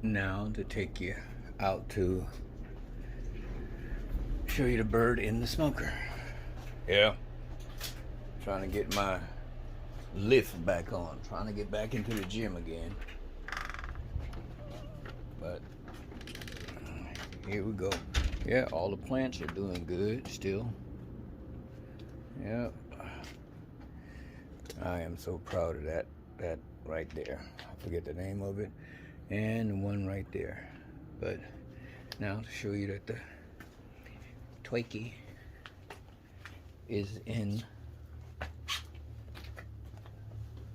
now to take you out to show you the bird in the smoker. Yeah. Trying to get my lift back on. Trying to get back into the gym again. But here we go. Yeah, all the plants are doing good still. Yep. I am so proud of that right there. I forget the name of it. And the one right there. But now to show you that the Twikey is in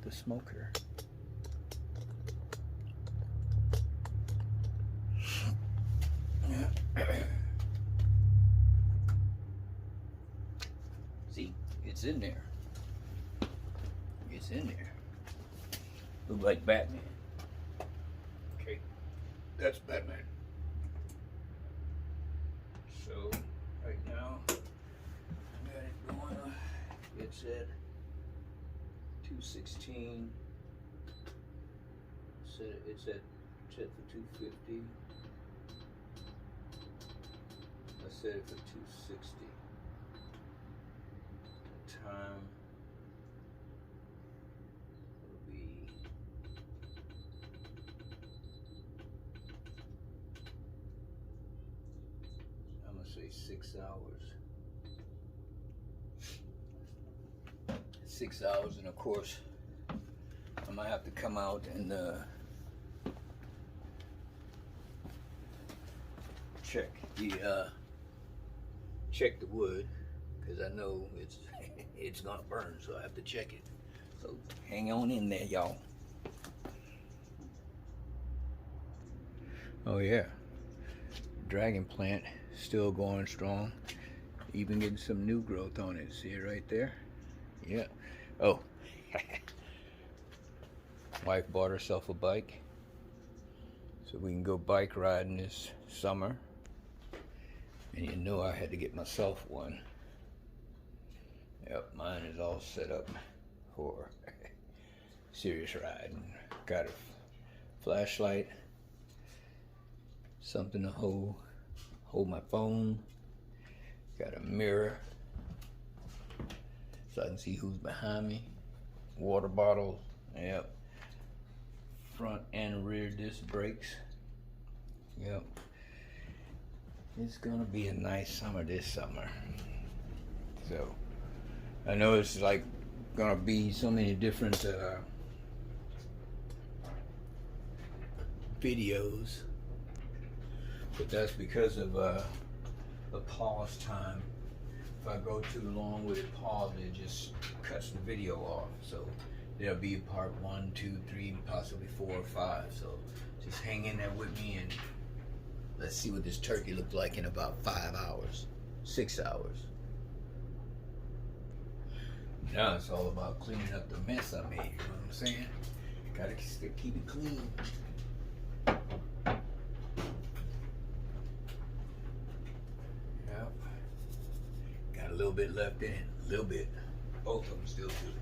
the smoker. See, it's in there. It's in there. Look like Batman. Okay, that's Batman. So right now, I got it going. It's at 216. It's at set for 250. I set it for 260. The time will be I'm gonna say 6 hours. 6 hours, and of course I might have to come out and check the wood, because I know it's gonna burn, so I have to check it. So hang on in there, y'all. Oh yeah, dragon plant still going strong, even getting some new growth on it. See it right there? Yeah. Oh, wife bought herself a bike so we can go bike riding this summer. And you know I had to get myself one. Yep, mine is all set up for serious riding. Got a flashlight, something to hold my phone. Got a mirror so I can see who's behind me. Water bottle, yep. Front and rear disc brakes, yep. It's gonna be a nice summer this summer. So I know it's like gonna be so many different videos, but that's because of the pause time. If I go too long with it pause, it just cuts the video off. So there'll be part 1, 2, 3, possibly 4 or 5. So just hang in there with me and let's see what this turkey looked like in about 5 hours, 6 hours. Now it's all about cleaning up the mess I made, you know what I'm saying? Gotta keep it clean. Yep. Got a little bit left in it, a little bit. Both of them still good.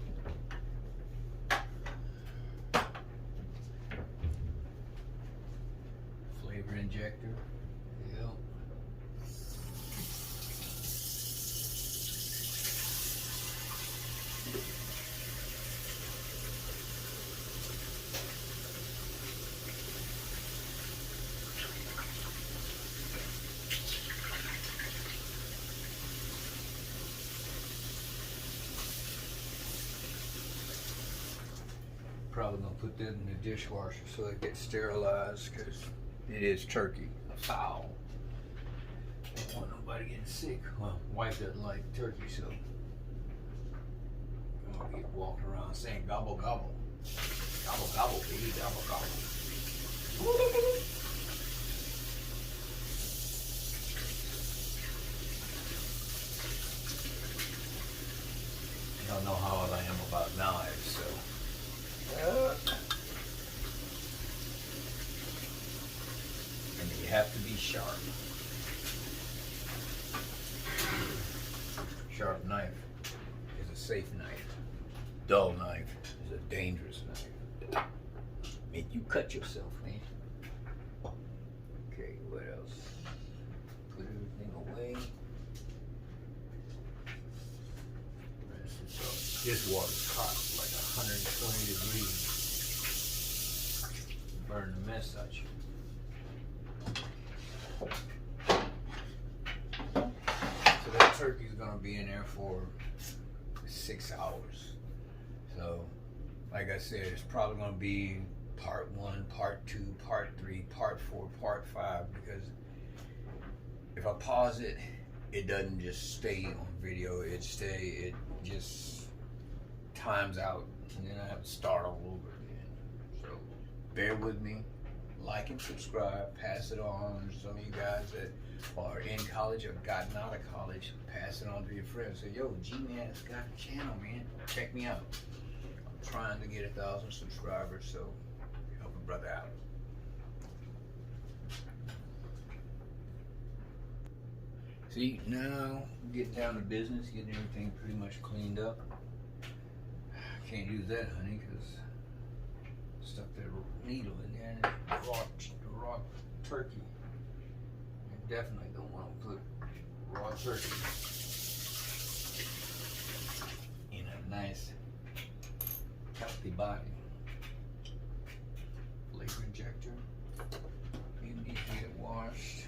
Flavor injector. Yep. Probably gonna put that in the dishwasher so it gets sterilized, because it is turkey, a fowl. Don't want nobody getting sick. Well, wife doesn't like turkey, so I'm gonna be walking around saying gobble gobble. Gobble gobble, baby, gobble gobble. Y'all know how I am about knives, so. And you have to be sharp. Sharp knife is a safe knife. Dull knife is a dangerous knife. Make you cut yourself, man. This water's hot, like 120 degrees. Burn the mess out you. So that turkey's gonna be in there for 6 hours. So, like I said, it's probably gonna be part 1, part 2, part 3, part 4, part 5, because if I pause it, it doesn't just stay on video. It just times out, and then I have to start all over again. So bear with me, like and subscribe, pass it on. Some of you guys that are in college or gotten out of college, pass it on to your friends. Say, yo, G-Man's got a channel, man. Check me out. I'm trying to get 1,000 subscribers, so help a brother out. See, now getting down to business, getting everything pretty much cleaned up. Can't use that, honey, because stuck that needle in there and the raw turkey. I definitely don't want to put raw turkey in a nice, healthy body. Flavor injector. You need to get washed.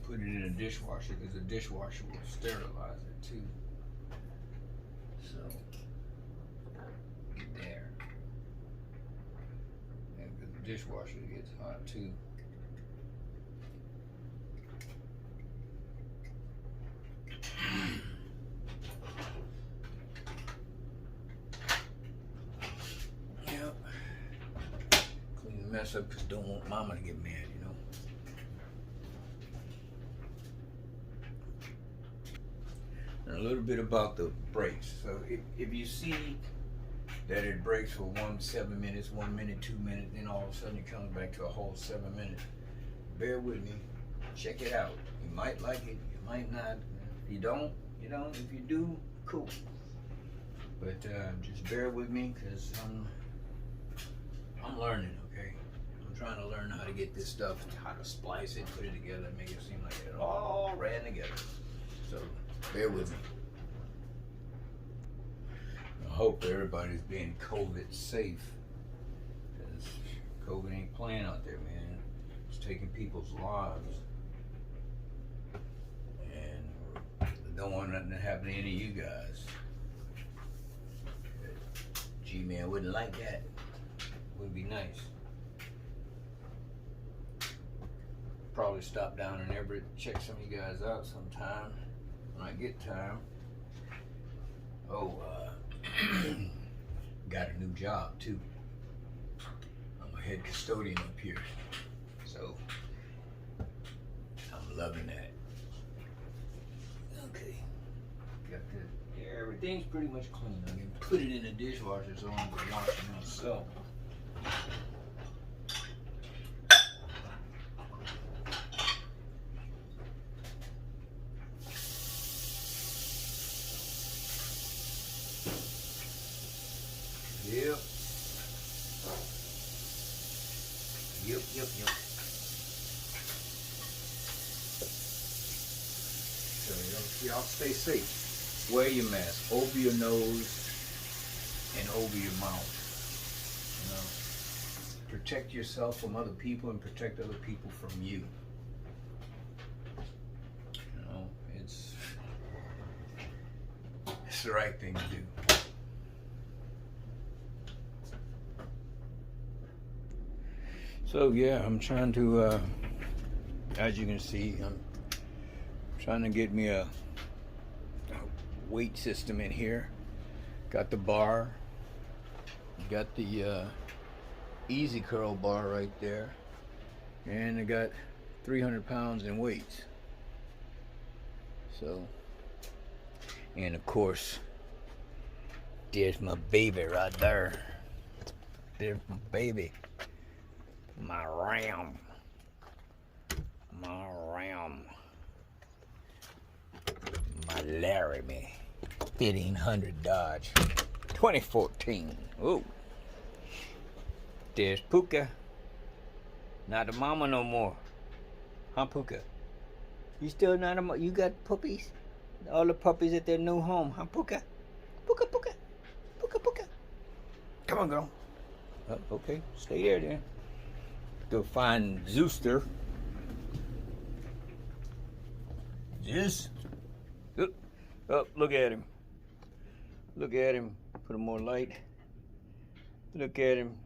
Put it in a dishwasher, because the dishwasher will sterilize it too. So, there. And the dishwasher gets hot too. Yep. Clean the mess up, because don't want mama to get mad, you know. And a little bit about the breaks. So if you see that it breaks for 7 minutes, 1 minute, 2 minutes, then all of a sudden it comes back to a whole 7 minutes, bear with me. Check it out. You might like it, you might not. If you don't, you don't. If you do, cool. But just bear with me, because I'm learning, okay? I'm trying to learn how to get this stuff, how to splice it, put it together, make it seem like it all ran together. So bear with me. I hope everybody's being COVID safe, because COVID ain't playing out there, man. It's taking people's lives. And I don't want nothing to happen to any of you guys. G-Man wouldn't like that. Would be nice. Probably stop down in Everett, check some of you guys out sometime when I get time. Oh, got a new job too. I'm a head custodian up here, so I'm loving that. Okay, got the, yeah, everything's pretty much clean. I can put it in the dishwasher so I'm gonna wash it myself. Yep. So y'all stay safe. Wear your mask over your nose and over your mouth. You know, protect yourself from other people and protect other people from you. You know, it's the right thing to do. So yeah, I'm trying to, as you can see, I'm trying to get me a weight system in here. Got the bar, got the easy curl bar right there, and I got 300 pounds in weights. So, and of course, there's my baby right there. There's my baby. My Ram. My Laramie 1500 Dodge 2014. Ooh. There's Puka. Not a mama no more. Huh, Puka? You still not a mama? You got puppies? All the puppies at their new home, huh, Puka? Puka, Puka. Puka, Puka. Come on, girl. Oh, okay, stay there then. Go find Zooster. Zeus. Oh, look at him. Look at him. Put him more light. Look at him.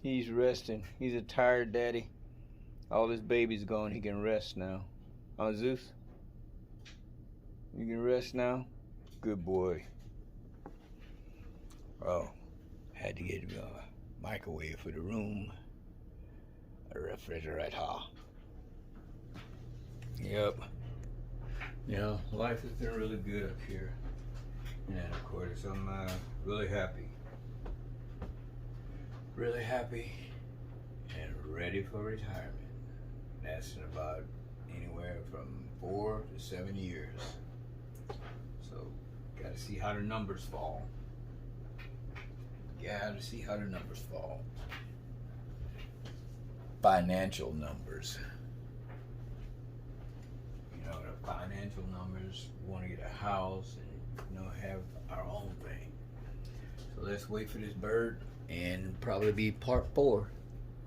He's resting. He's a tired daddy. All his baby's gone. He can rest now. Huh, Zeus? You can rest now? Good boy. Oh, had to get a microwave for the room. A refrigerator. Yep. You know, life has been really good up here in Anacortes. I'm really happy. Really happy and ready for retirement. That's in about anywhere from 4 to 7 years. So, gotta see how the numbers fall. Gotta see how the numbers fall. Financial numbers. You know, the financial numbers, we want to get a house and, you know, have our own thing. So let's wait for this bird and probably be part 4.